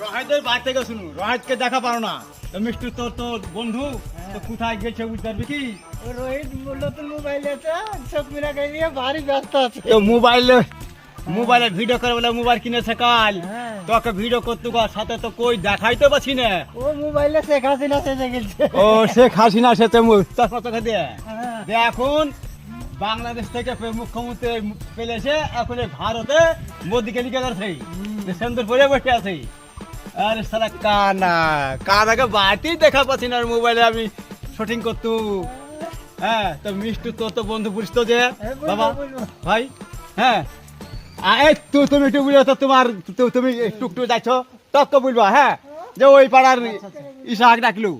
রহাইদের বাড়ি থেকে শুনু, রহাইদকে দেখা পারো না। মিষ্টি তোর বন্ধু তো কোথায় গেছে বুঝতে পারবি কি? রোহিত নতুন মোবাইল আছে, সব মিলা নিয়ে ভারী ব্যস্ত আছে। তো মোবাইলে ভিডিও করে বলে মোবাইল কিনেছে কাল, তোকে ভিডিও করতে সাথে তো কই দেখাইতে পাচ্ছি না। ও মোবাইলে শেখ হাসিনা সেজে গেছে। ও শেখ হাসিনা সেতে চশমা চোখে দিয়ে এখন বাংলাদেশ থেকে মুখ্যমন্ত্রী পেলেছে, এখন ভারতে মোদীকে লিখে যাচ্ছে সুন্দর পরে বসে আছে। আরে সালা কানাকে বাড়িতেই দেখা পাচ্ছি না, মোবাইলে আমি শুটিং করতু। হ্যাঁ তো মিষ্টি তোর তো বন্ধু বুঝিস তো যে বাবা ভাই। হ্যাঁ তুমি একটু বুঝে তো তুমি টুকটুক যাচ্ছ তক বলবা। হ্যাঁ যে ওই পাড়ার ইসাহাক ডাকলু।